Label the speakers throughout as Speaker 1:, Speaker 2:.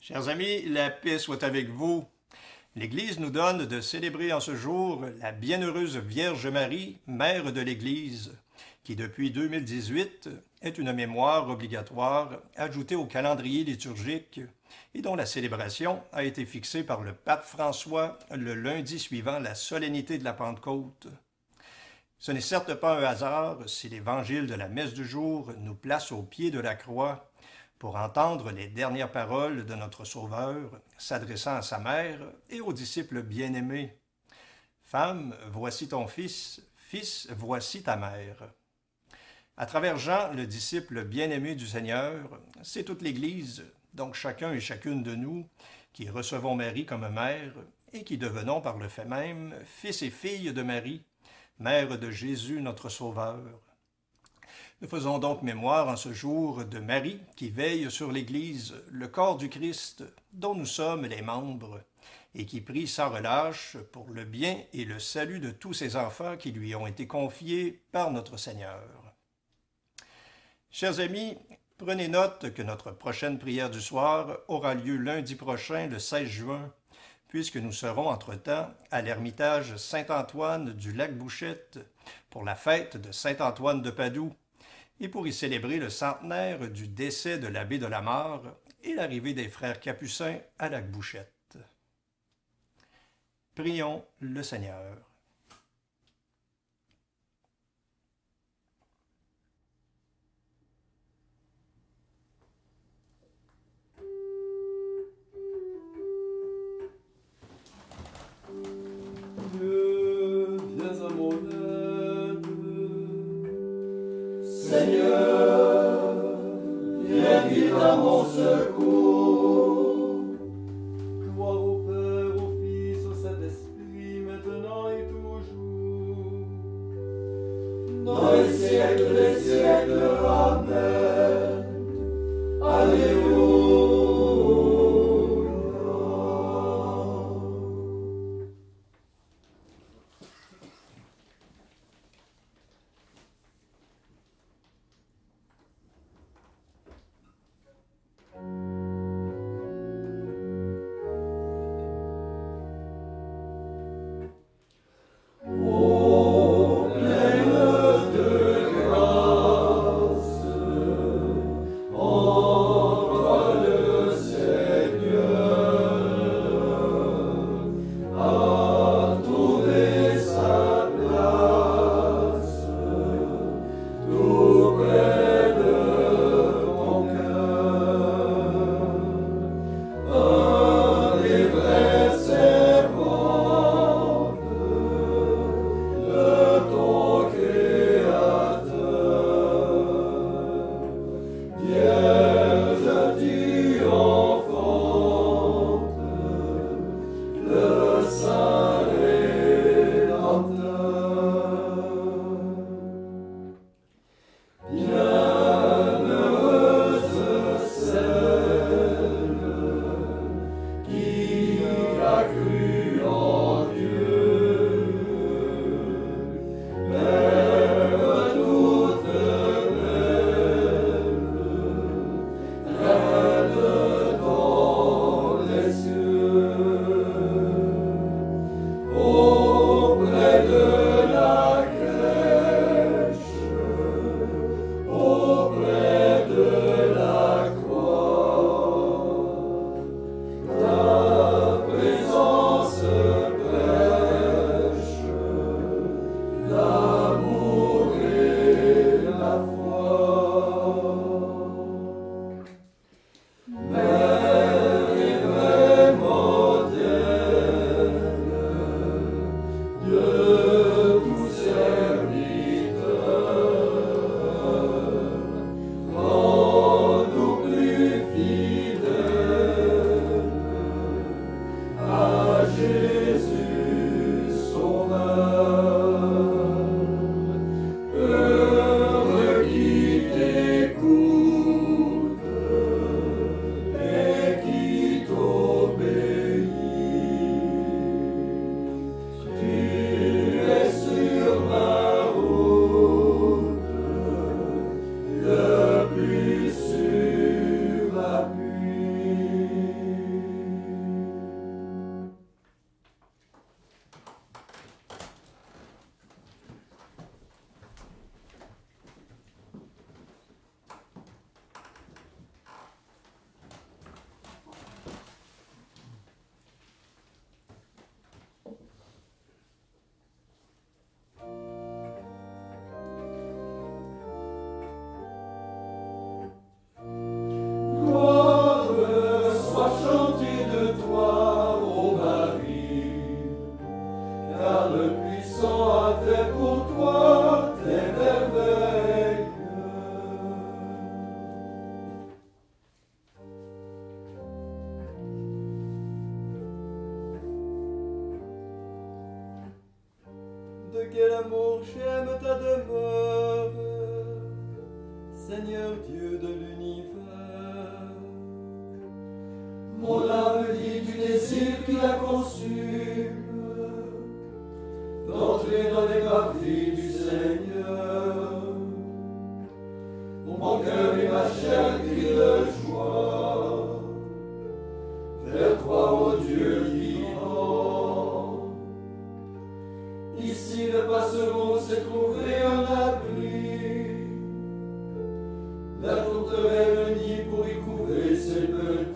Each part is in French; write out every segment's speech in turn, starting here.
Speaker 1: Chers amis, la paix soit avec vous. L'Église nous donne de célébrer en ce jour la bienheureuse Vierge Marie, Mère de l'Église, qui depuis 2018 est une mémoire obligatoire ajoutée au calendrier liturgique et dont la célébration a été fixée par le pape François le lundi suivant la solennité de la Pentecôte. Ce n'est certes pas un hasard si l'évangile de la messe du jour nous place au pied de la croix pour entendre les dernières paroles de notre Sauveur s'adressant à sa mère et aux disciples bien-aimés. Femme, voici ton fils, fils, voici ta mère. À travers Jean, le disciple bien-aimé du Seigneur, c'est toute l'Église, donc chacun et chacune de nous, qui recevons Marie comme mère et qui devenons par le fait même fils et filles de Marie, mère de Jésus notre Sauveur. Nous faisons donc mémoire en ce jour de Marie qui veille sur l'Église, le corps du Christ, dont nous sommes les membres, et qui prie sans relâche pour le bien et le salut de tous ses enfants qui lui ont été confiés par notre Seigneur. Chers amis, prenez note que notre prochaine prière du soir aura lieu lundi prochain, le 16 juin, puisque nous serons entre-temps à l'ermitage Saint-Antoine du Lac-Bouchette pour la fête de Saint-Antoine de Padoue, et pour y célébrer le centenaire du décès de l'abbé de la Mare et l'arrivée des frères capucins à Lac-Bouchette. Prions le Seigneur.
Speaker 2: Dieu, viens à mon aide.
Speaker 3: Seigneur, viens vite à mon secours.
Speaker 2: Gloire au Père, au Fils, au Saint-Esprit, maintenant et toujours.
Speaker 3: Dans les siècles des siècles, Amen. Alléluia. Ô pleine de grâce, en
Speaker 2: quel amour j'aime ta demeure, Seigneur Dieu de l'univers.
Speaker 3: Mon âme vit du désir qui la consume, d'entrer dans les parvis du Seigneur. Mon cœur et ma chair crient de joie vers toi, ô Dieu vivant. Ici le passereau s'est trouvé un abri, la tourterelle le nid pour y couver ses petits.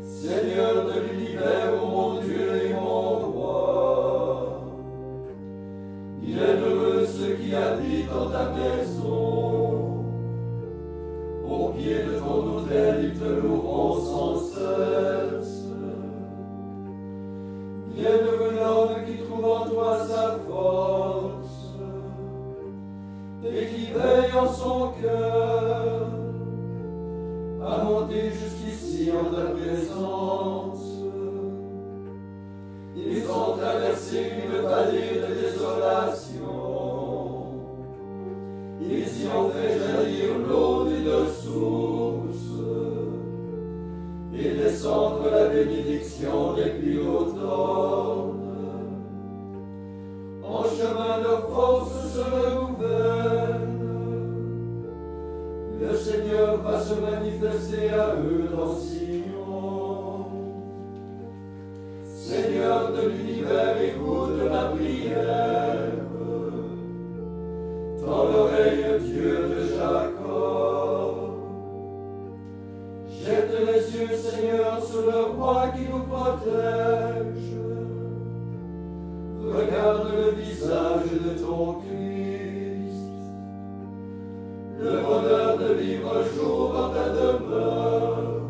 Speaker 3: Seigneur de l'univers, ô mon Dieu et mon roi, bienheureux ceux qui habitent dans ta maison. Au pied de ton autel, ils te loueront sans cesse. Bienheureux l'homme qui trouve en toi sa force et qui veille en son cœur à monter jusqu'ici en ta présence. Ils ont traversé une vallée de désolation. Ils y ont fait jaillir l'eau d'une source et descendre la bénédiction des pluies automnes. En chemin leurs forces se renouvellent. Le Seigneur va se manifester à eux dans Sion. Seigneur de l'univers, écoute ma prière. Tends l'oreille, Dieu de Jacob. Jette les yeux, Seigneur, sur le roi qui nous protège. Regarde le visage de ton Christ. Le bonheur de vivre un jour dans ta demeure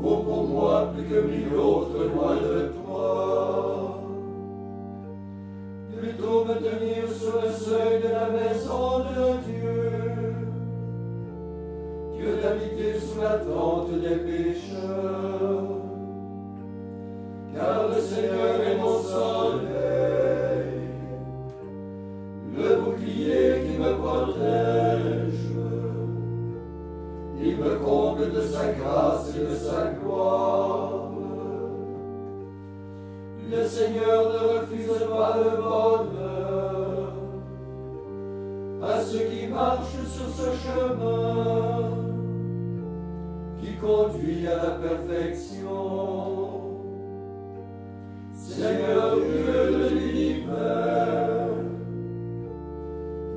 Speaker 3: vaut pour moi plus que 1000 autres loin de toi. Plutôt me tenir sur le seuil de la maison de Dieu que d'habiter sous la tente des pécheurs. Car le Seigneur est mon soleil, le bouclier qui me protège. Il me comble de sa grâce et de sa gloire. Le Seigneur ne refuse pas le bonheur à ceux qui marchent sur ce chemin qui conduit à la perfection. Seigneur Dieu de l'univers,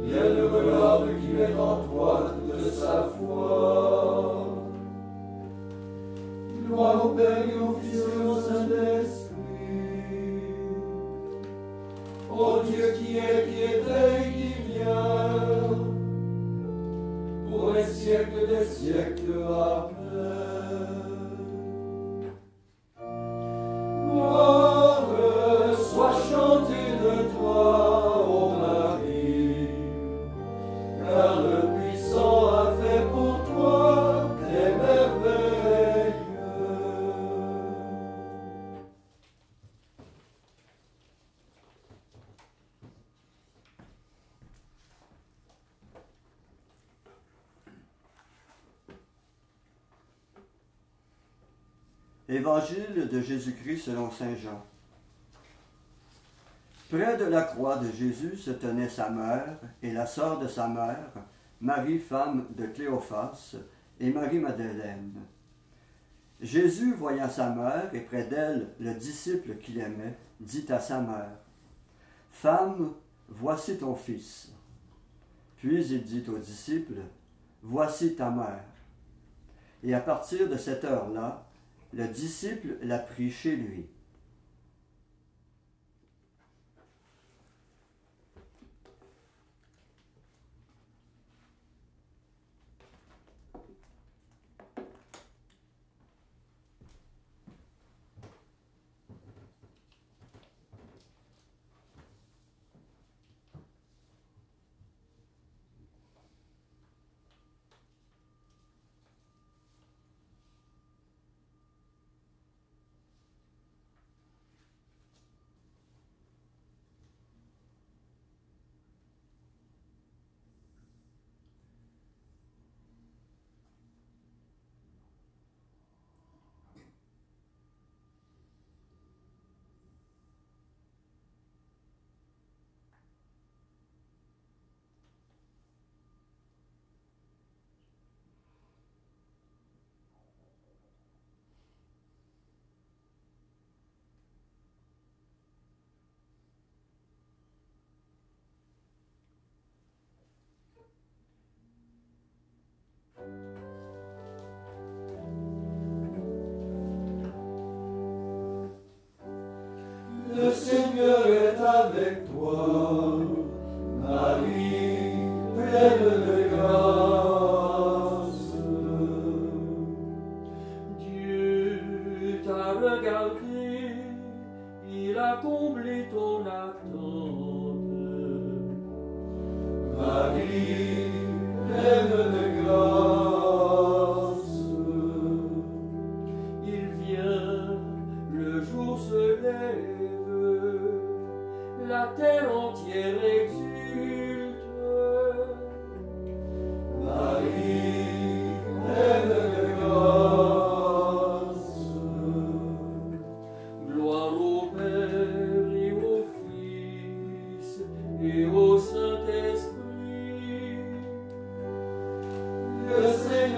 Speaker 3: bienheureux l'homme qui met en toi toute sa foi. Gloire au Père et au Fils et au Saint-Esprit, ô Dieu qui était et qui vient, pour les siècles des siècles. Amen. Gloire soit chantée de toi, ô Marie, car le puissant a fait pour toi des merveilles.
Speaker 4: Évangile de Jésus-Christ selon saint Jean. Près de la croix de Jésus se tenait sa mère et la sœur de sa mère, Marie, femme de Cléophas, et Marie-Madeleine. Jésus, voyant sa mère et près d'elle le disciple qu'il aimait, dit à sa mère, « Femme, voici ton fils. » Puis il dit au disciple, « Voici ta mère. » Et à partir de cette heure-là, le disciple l'a pris chez lui.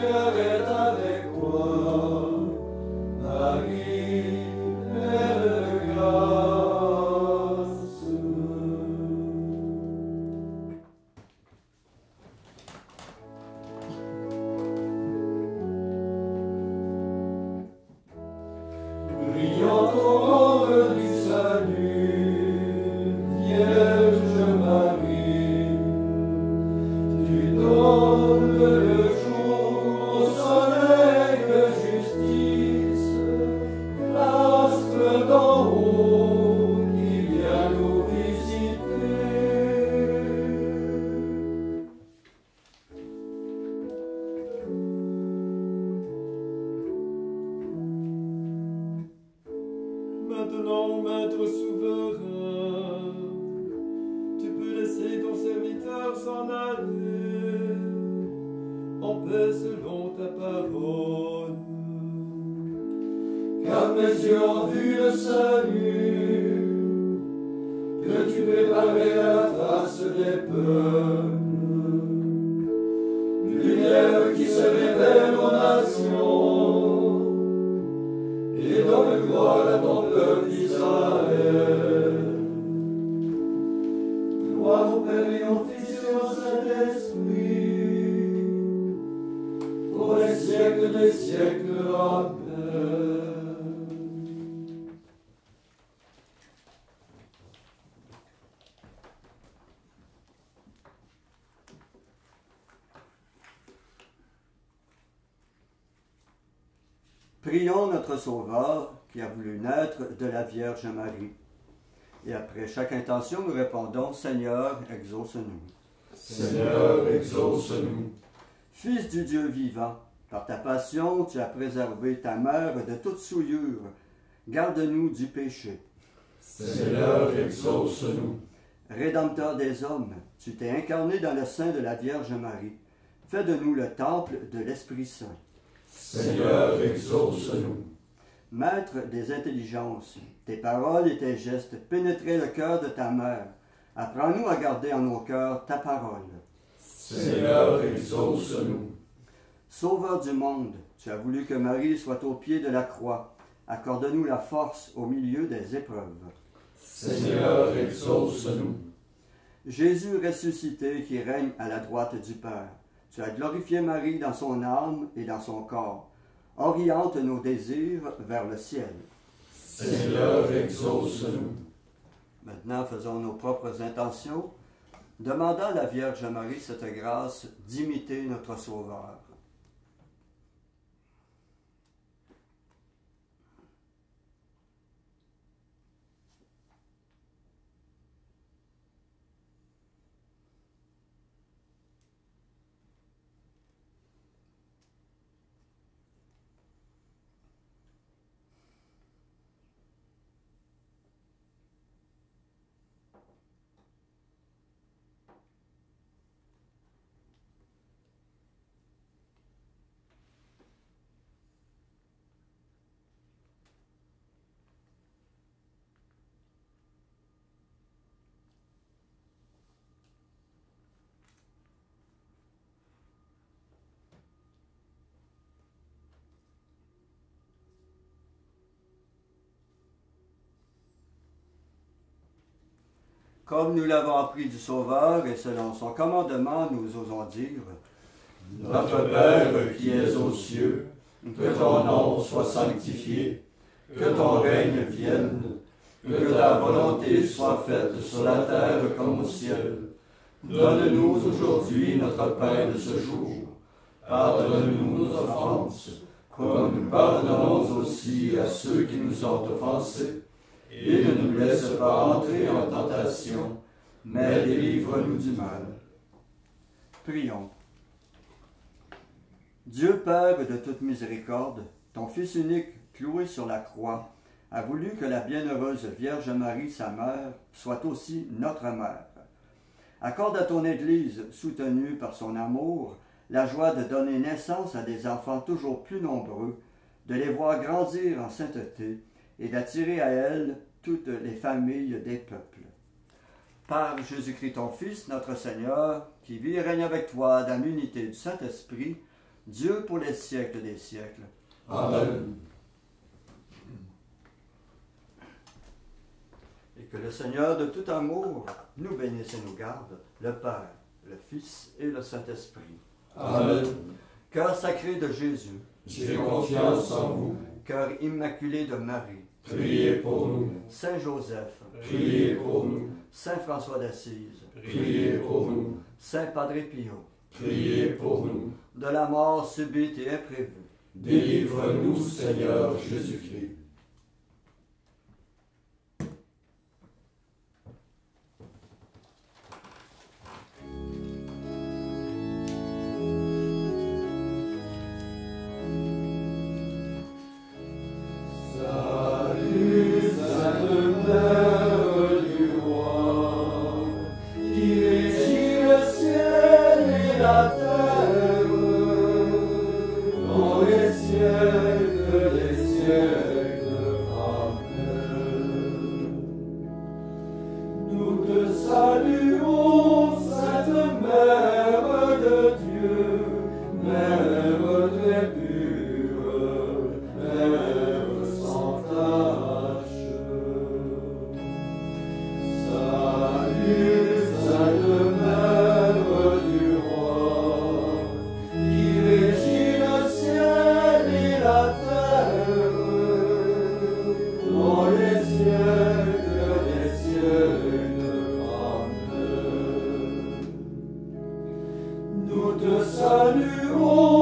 Speaker 3: Seigneur est avec toi. Marie, pleine de grâce. Brillant aurore du salut, Vierge Marie, tu donnes le jour au soleil de justice, l'astre d'en haut qui vient nous visiter. Maintenant, Maître souverain, tu peux laisser ton serviteur s'en aller, en paix selon ta parole. Car mes yeux ont vu le salut, que tu préparais à la face des peuples. Lumière qui se révèle aux nations, et donne gloire à ton peuple d'Israël. Gloire au Père et au Fils et au Saint-Esprit, pour les siècles des siècles. Amen.
Speaker 4: Prions notre Sauveur qui a voulu naître de la Vierge Marie. Et après chaque intention, nous répondons, Seigneur, exauce-nous.
Speaker 3: Seigneur, exauce-nous.
Speaker 4: Fils du Dieu vivant, par ta passion, tu as préservé ta mère de toute souillure. Garde-nous du péché.
Speaker 3: Seigneur, exauce-nous.
Speaker 4: Rédempteur des hommes, tu t'es incarné dans le sein de la Vierge Marie. Fais de nous le temple de l'Esprit Saint.
Speaker 3: Seigneur, exauce-nous.
Speaker 4: Maître des intelligences, tes paroles et tes gestes pénétraient le cœur de ta mère. Apprends-nous à garder en nos cœurs ta parole.
Speaker 3: Seigneur, exauce-nous.
Speaker 4: Sauveur du monde, tu as voulu que Marie soit au pied de la croix. Accorde-nous la force au milieu des épreuves.
Speaker 3: Seigneur, exauce-nous.
Speaker 4: Jésus ressuscité qui règne à la droite du Père, tu as glorifié Marie dans son âme et dans son corps. Oriente nos désirs vers le ciel.
Speaker 3: Seigneur, exauce-nous.
Speaker 4: Maintenant, faisons nos propres intentions, demandant à la Vierge Marie cette grâce d'imiter notre Sauveur. Comme nous l'avons appris du Sauveur et selon son commandement, nous osons dire,
Speaker 3: Notre Père qui es aux cieux, que ton nom soit sanctifié, que ton règne vienne, que ta volonté soit faite sur la terre comme au ciel. Donne-nous aujourd'hui notre pain de ce jour. Pardonne-nous nos offenses, comme nous pardonnons aussi à ceux qui nous ont offensés. Et ne nous laisse pas entrer en tentation, mais délivre-nous du mal.
Speaker 4: Prions. Dieu Père de toute miséricorde, ton Fils unique, cloué sur la croix, a voulu que la bienheureuse Vierge Marie, sa mère, soit aussi notre mère. Accorde à ton Église, soutenue par son amour, la joie de donner naissance à des enfants toujours plus nombreux, de les voir grandir en sainteté et d'attirer à elle toutes les familles des peuples. Par Jésus-Christ ton Fils, notre Seigneur, qui vit et règne avec toi dans l'unité du Saint-Esprit, Dieu pour les siècles des siècles.
Speaker 3: Amen.
Speaker 4: Et que le Seigneur de tout amour nous bénisse et nous garde, le Père, le Fils et le Saint-Esprit.
Speaker 3: Amen.
Speaker 4: Cœur sacré de Jésus,
Speaker 3: J'ai confiance en vous.
Speaker 4: cœur immaculé de Marie,
Speaker 3: Priez pour nous.
Speaker 4: Saint Joseph,
Speaker 3: Priez pour nous.
Speaker 4: Saint François d'Assise,
Speaker 3: Priez pour nous.
Speaker 4: Saint Padre Pio,
Speaker 3: Priez pour nous.
Speaker 4: de la mort subite et imprévue,
Speaker 3: Délivre-nous, Seigneur Jésus-Christ.
Speaker 2: Salut, Sainte Mère du Roi, qui régit le ciel et la terre, dans les siècles des siècles. Amen. Nous te saluons, Sainte Mère de Dieu, Mère très pure, Mère sans tache. Salut, Sainte Mère du Roi, qui régit le ciel et la terre, dans les siècles des siècles. Amen. Nous te saluons,